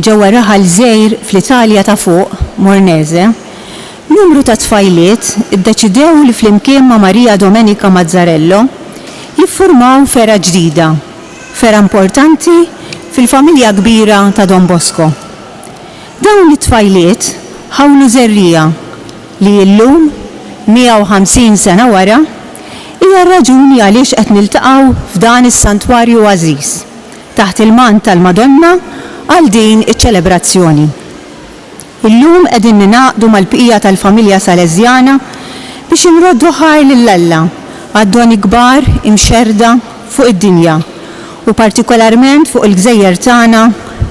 ġewwa raħal żgħir fl-Italja ta' fuq, Mornese, numru ta' tfajliet iddeċidew li flimkien ma' Marija Domenica Mazzarello jiffurmaw fera ġdida, fera importanti fil-familja kbira ta' Don Bosco. Dawn it-tfajliet ħawlu żerrija li llum 150 sena wara hija r-raġuni għaliex qed niltaqgħu f'dan is-santwarju għażiż taħt il-man tal-Madonna għal din iċ-ċelebrazzjoni. Illum qegħdin ninaqdu mal-bqija tal-familja Salesjana biex inroddu ħajr lill-Alla għad-doni kbar imxerda fuq id-dinja u partikolarment fuq il-gżejjer tagħna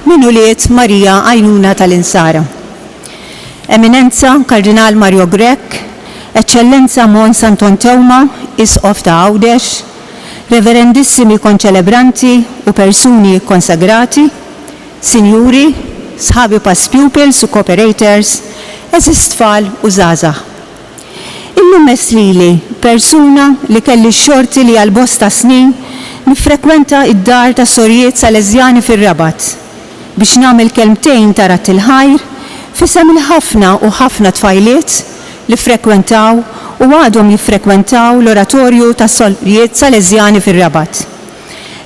min uliet Marija Għajnuna tal-Insara. Eminenza Kardinal Mario Grech, Eccellenza Mons Anton Teuma, Isqof ta' Għawdex, reverendissimi konċelebranti u persuni konsagrati, sinjuri, sħabi past pupils u cooperators, eżis tfal u żgħażagħ. Illum lili persuna li kelli xorti li għal bosta snin nifrekwenta id-dar ta' Sorjiet Salezjani fir-Rabat biex nagħmel kelmtejn ta' Rat il-ħajr fisem il-ħafna u ħafna tfajliet li frekwentaw u għadhom jiffrekwentaw l-oratorju ta' Sorjiet Salezjani fir-Rabat.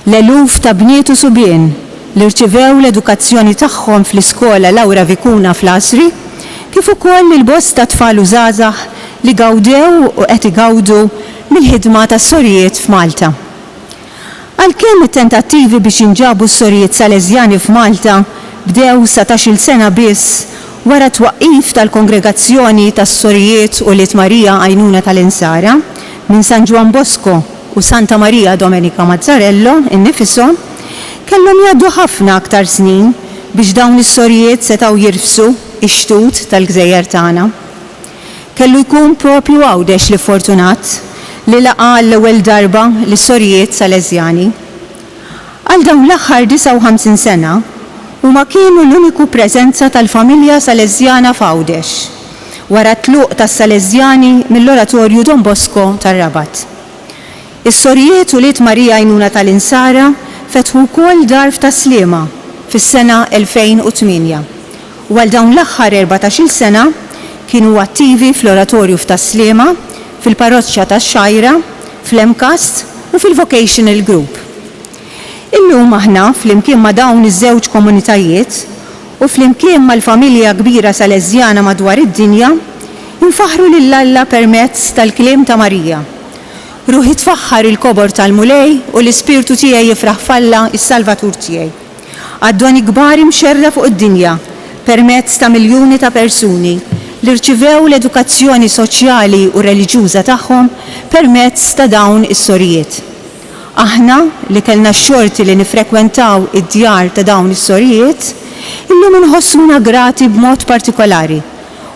L-eluf ta' bniet u subien li rċivew l-edukazzjoni tagħhom fl-iskola Lawra Vikuna fl-Asri kif ukoll il-bosta tfal u żgħażagħ li gawdew u qed igawdu mill-ħidma tas-Sorjiet f'Malta. Għalkemm it-tentattivi biex jinġabu s-Sorjiet Salezjani f'Malta bdew 17-il sena biss wara twaqqif tal-kongregazzjoni tas-Sorjiet u Liet Marija Għajnuna tal-Insara minn San Ġwan Bosco u Santa Marija Domenica Mazzarello innifisom, kellhom jgħaddu ħafna aktar snin biex dawn is-Sorjiet setgħu jirfsu ix-xtut tal-Gżejjer tagħna. Kellu jkun propju Għawdex li fortunat li laqa l-ewwel darba lis-Sorjiet Salezjani. Għal dawn l-aħħar 59 sena huma kienu l-uniku preżenza tal-familja Salezjana f'Għawdex wara tluq tas-Salezjani mill-Oratorju Don Bosco tar-Rabat. Is-Sorjiet u Liet Marija Għajnuna tal-Insara fetħu wkoll dar f'Taslima fis-sena 2008 u għal dawn l-aħħar 14-il sena kienu attivi fl-oratorju f'Taslima, fil-parroċċja tax-Xajra, fl-Emkast u fil-Vocational Group. Illum aħna flimkien ma' dawn iż-żewġ komunitajiet u flimkien mal-familja kbira Salezjana madwar id-dinja nfaħru lil Alla permezz tal-kliem ta' Marija. Ruħi tfaħħar il-kobor tal-mulej u l-ispirtu tiegħi jifraħ falla is-Salvatur tiegħi. Għaddoni kbar imxerra fuq id-dinja permezz ta' miljuni ta' persuni li rċivew l-edukazzjoni soċjali u reliġjuża tagħhom permezz ta' dawn is-Sorjiet. Aħna li kellna x-xorti li nifrekwentaw id-djar ta' dawn is-Sorjiet, illum inħossuna grati b'mod partikolari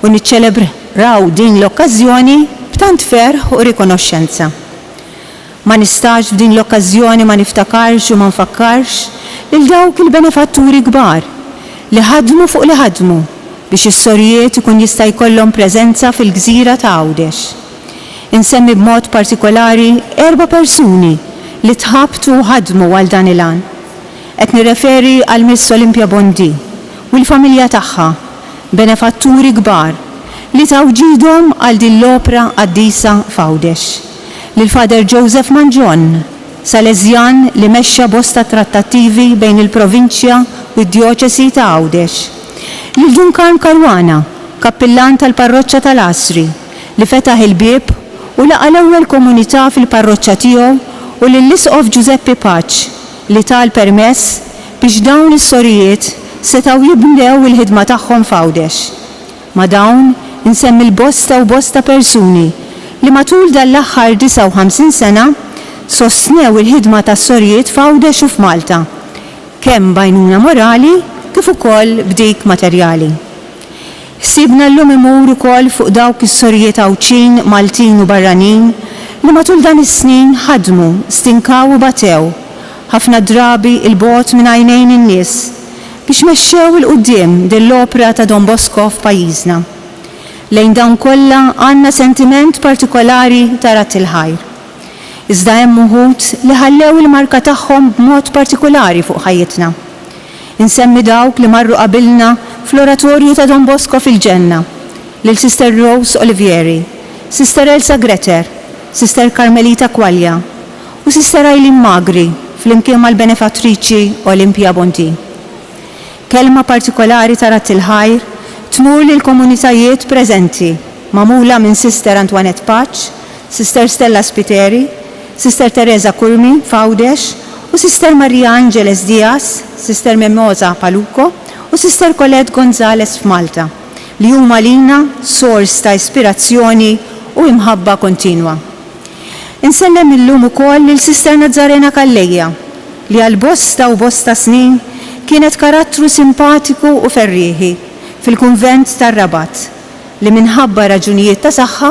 u niċċelebraw din l-okkażjoni b'tant ferħ u rikonoxxenza. Ma nistax f'din l-okkażjoni ma niftakarx u ma nfakkarx lil dawk il-benefatturi kbar li ħadmu fuq li ħadmu biex is-Sorjiet ikun jista' jkollhom preżenza fil-Gżira ta' Għawdex. Insemmi b'mod partikolari 4 persuni li tħabtu u ħadmu għal dan il-għan. Qed nirreferi għal Miss Olimpia Bondi u l-familja tagħha, benefatturi kbar li tawġidhom għal din l-opra qaddisa f'Għawdex. Lil Father Joseph Manġon, Salezjan li mexxa bosta trattattivi bejn il-provinċja u d-djoċesi ta' Għawdex. Lil Duncan Karwana, kappillan tal-parroċċa tal-Asri, li fetaħ il-bieb u laqa l-ewwel komunità fil-parroċċa tiegħu u lill-Isqof Giuseppe Paċ li tal permess biex dawn is-Sorjiet setgħu jibdew il-ħidma tagħhom f'Għawdex. Ma dawn insemmi l-bosta u bosta persuni li matul dan l-aħħar 59 sena sostnew il-ħidma tas-Sorjiet f'Għawdex u f'Malta, kemm bajnuna morali kif ukoll b'dik materjali. Sibna llum imur ukoll fuq dawk is-Sorjiet Għawċin, Maltin u barranin li matul dan is-snin ħadmu, stinkaw u batew, ħafna drabi il-bogħod minn għajnejn in-nies biex mexxew il-qudiem din l-opra ta' Don Bosco f'pajjiżna. Lejn dawn kollha għandna sentiment partikolari ta' Rat il-ħajr. Iżda hemm uħud li ħallew il-marka tagħhom b'mod partikolari fuq ħajjitna. Insemmi dawk li marru qabilna fl-oratorju ta' Don Bosco fil-ġenna, lil Sister Rose Olivieri, Sister Elsa Greter, Sister Carmelita Kwalja u Sister Eileen Magri fl-imkien mal-benefattriċi Olimpia Bondi. Kelma partikolari ta' Rat il-ħajr tmur lil komunitajiet preżenti magħmula minn Sister Antoinette Paċ, Sister Stella Spiteri, Sister Teresa Kurmi f'Għawdex u Sister Maria Angeles Diaz, Sister Mimosa Paluco u Sister Colette Gonzalez f'Malta li huma lina sors ta' ispirazzjoni u imħabba kontinwa. Insellem illum ukoll lil Sister Nazzarena Kallejja li għal bosta u bosta snin kienet karattru simpatiku u ferrieħi fil-kunvent tar-Rabat li minħabba raġunijiet ta' saħħa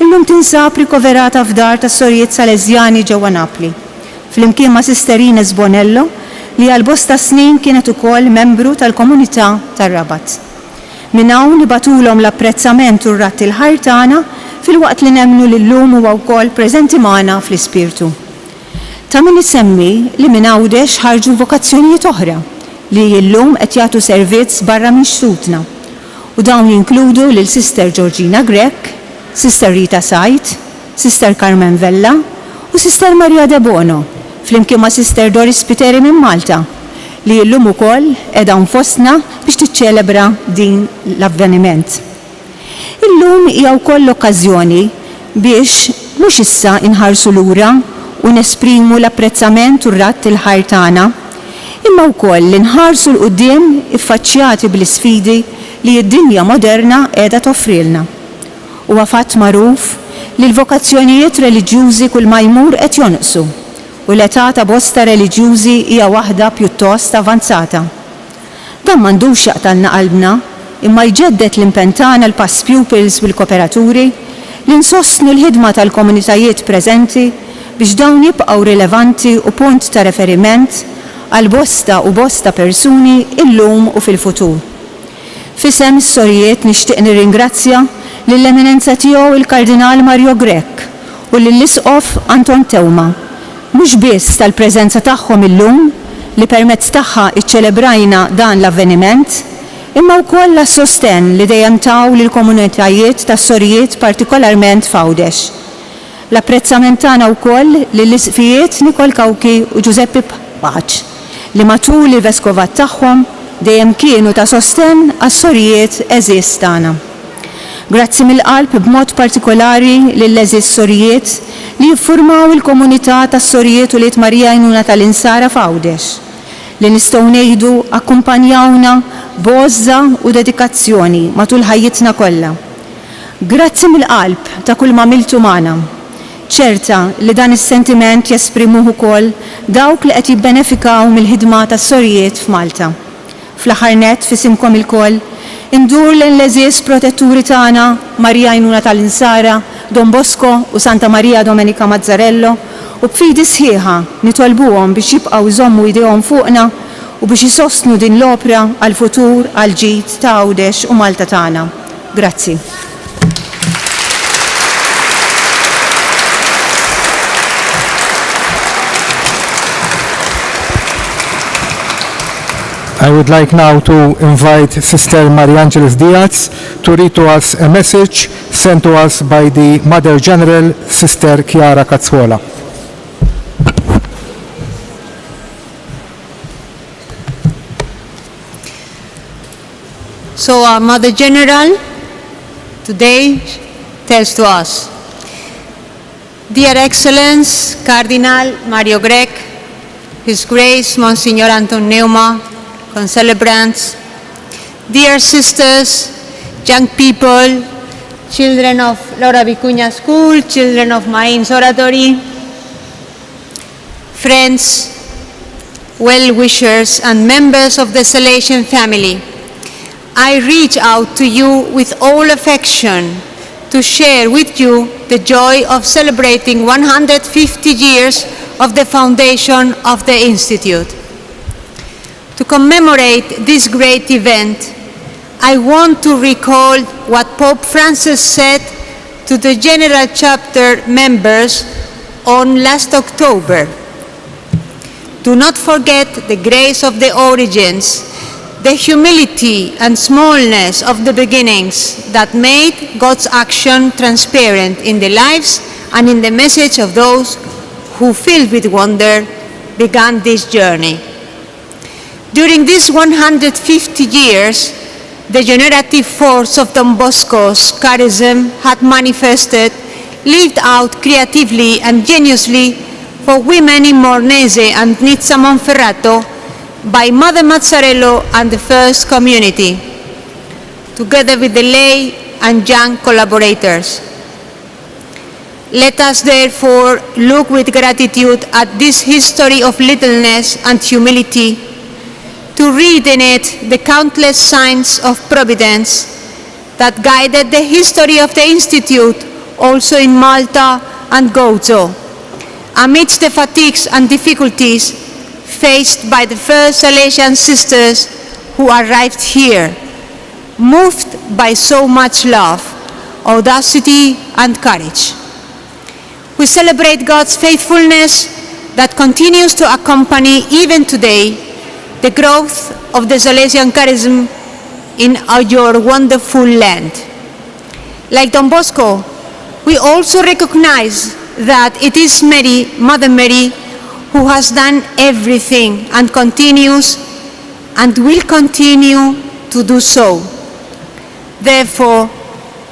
illum tinsab rikoverata f'dar tas Sorjiet Salezjani ġewwa Napli. Flimkien ma' Sister Ines Bonello li għal-bosta snin kienet ukoll membru tal-komunità tar-Rabat. Minn hawn nibatulhom l-apprezzament u r-ratti l-ħartana fil-waqt li nemmnu li llum huwa wkoll preżenti magħna fl-ispirtu. Ta' min isemmi li minn Għawdex ħarġu vokazzjonijiet oħra li llum qed jagħtu servizz barra minn xtutna. U dawn jinkludu lil Sister Georgina Grek, Sister Rita Sajt, Sister Carmen Vella u Sister Maria De Bono, flimkien ma' Sister Doris Piteri minn Malta, li llum ukoll qiegħda nfostna biex tiċċelebra din l-avveniment. Illum hija wkoll l-okkażjoni biex mhux issa inħarsu lura u nesprimu l-apprezzament u r-ratt il-ħar tagħna, imma wkoll li nħarsu l-qudiem iffaċċjati bl-isfidi li d-dinja moderna qiegħda toffrilna. Huwa fatt magħruf li l-vokazzjonijiet reliġjużi kull ma jmur qed jonqsu u l-età ta' bosta reliġjużi hija waħda pjuttost avanzata. Dan m'għandux jaqtalna qalbna, imma jġeddet l-impenn tagħna l-past pupils u l-kooperaturi li nsostnu l-ħidma tal-komunitajiet preżenti biex dawn jibqgħu rilevanti u punt ta' referiment għal bosta u bosta persuni illum u fil-futur. Fisem is-sorijiet nixtieq nirringrazzja lill-eminenza tiegħu il-Kardinal Mario Grek u lill-Isqof Anton Tewma, mhux biss tal-preżenza tagħhom illum li permezz tagħha iċċelebrajna dan l-avveniment, imma wkoll għas-sostenn li dejjem taw lill-komunitajiet tas-sorijiet partikolarment f'Għawdex. L-apprezzament tagħna wkoll lill-isqifijiet Nikol Kawki u Giuseppe Paċ li matul il-veskovat tagħhom dejjem kienu ta' sostenn għas-sorijiet eżis tagħna. Grazzi mill-qalb b'mod partikolari lill-eżis sorijiet li jiffurmaw il-komunità tas-sorijiet u Liet Marija Għajnuna tal-Insara f'Għawdex, li nistgħu ngħidu akkumpanjawna b'għoża u dedikazzjoni matul ħajjitna kollha. Grazzi mill-qalb ta' kull ma miltu magħna. ċerta li dan is-sentiment jesprimuh ukoll dawk li qed jibbenefikaw mill-ħidma tas-sorijiet f'Malta. Fl-aħħar nett fisimkom ilkoll indur l-eżies protetturi tagħna Marija Għajnuna tal-Insara, Don Bosco u Santa Maria Domenica Mazzarello u b'fidi sħiħa nitolbuhom biex jibqgħu jżommu idejhom fuqna u biex isostnu din l-opra għall-futur għall-ġid ta' Għawdex u Malta tagħna. Grazzi. I would like now to invite Sister Maria Angeles Diaz to read to us a message sent to us by the Mother General, Sister Chiara Cazzuola. So our Mother General today tells to us, Dear Excellence, Cardinal Mario Grek, His Grace Monsignor Anton Neuma, concelebrants, dear sisters, young people, children of Laura Vicuña School, children of Mainz Oratory, friends, well-wishers, and members of the Salesian family, I reach out to you with all affection to share with you the joy of celebrating 150 years of the foundation of the Institute. To commemorate this great event, I want to recall what Pope Francis said to the General Chapter members on last October. Do not forget the grace of the origins, the humility and smallness of the beginnings that made God's action transparent in the lives and in the message of those who, filled with wonder, began this journey. During these 150 years, the generative force of Don Bosco's charism had manifested, lived out creatively and genuinely for women in Mornese and Nizza Monferrato by Mother Mazzarello and the First Community, together with the lay and young collaborators. Let us therefore look with gratitude at this history of littleness and humility, to read in it the countless signs of providence that guided the history of the Institute also in Malta and Gozo. Amidst the fatigues and difficulties faced by the first Salesian sisters who arrived here, moved by so much love, audacity, and courage. We celebrate God's faithfulness that continues to accompany even today the growth of the Salesian charism in your wonderful land. Like Don Bosco, we also recognize that it is Mary, Mother Mary, who has done everything and continues and will continue to do so. Therefore,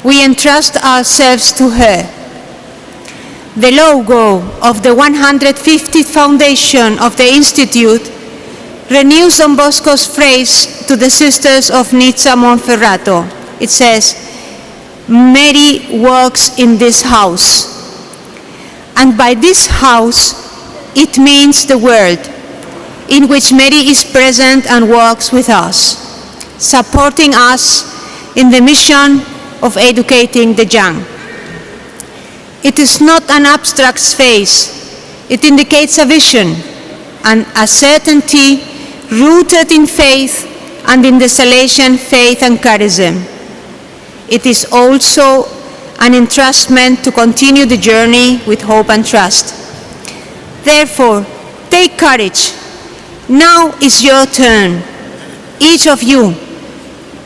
we entrust ourselves to her. The logo of the 150th foundation of the Institute renews Don Bosco's phrase to the Sisters of Nizza Monferrato. It says, "Mary works in this house." And by this house, it means the world, in which Mary is present and works with us, supporting us in the mission of educating the young. It is not an abstract space. It indicates a vision and a certainty rooted in faith and in the Salesian faith and charism. It is also an entrustment to continue the journey with hope and trust. Therefore, take courage. Now is your turn, each of you,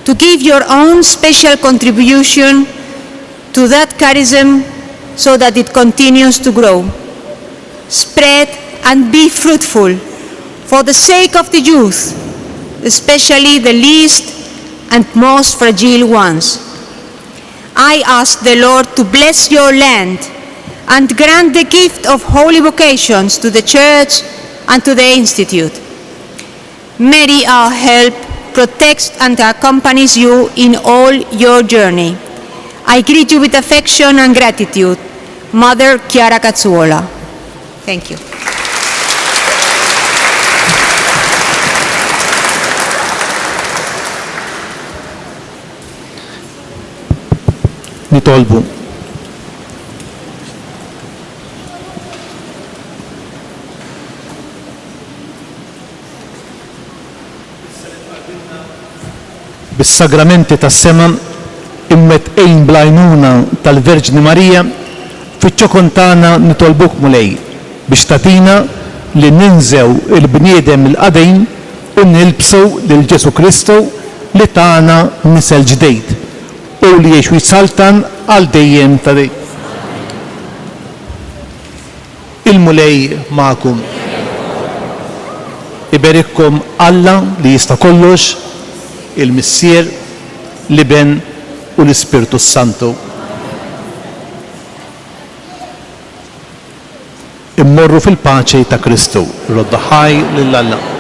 to give your own special contribution to that charism so that it continues to grow. Spread and be fruitful for the sake of the youth, especially the least and most fragile ones. I ask the Lord to bless your land and grant the gift of holy vocations to the Church and to the Institute. Mary, our help, protects and accompanies you in all your journey. I greet you with affection and gratitude. Mother Chiara Cazzuola. Thank you. Nitolbu bis-sagramenti tas-sema imwettqin bl-għajnuna tal-Verġni Marija fiċ-ċokon tagħna nitolbuk mulej biex tagħtina li ninżew il-bniedem il-qadejn u nilbsu lil Ġesu Kristu li tagħna nisel ġdejd u li jgħixu jsaltan għal dejjem ta' dejjem. Il-mulej magħkom. Iberikkom Alla li jista' kollox, il-Missier, l-Iben u l-Ispirtu Santu. Immorru fil-paċi ta' Kristu. Rodda ħaj lill-Alla.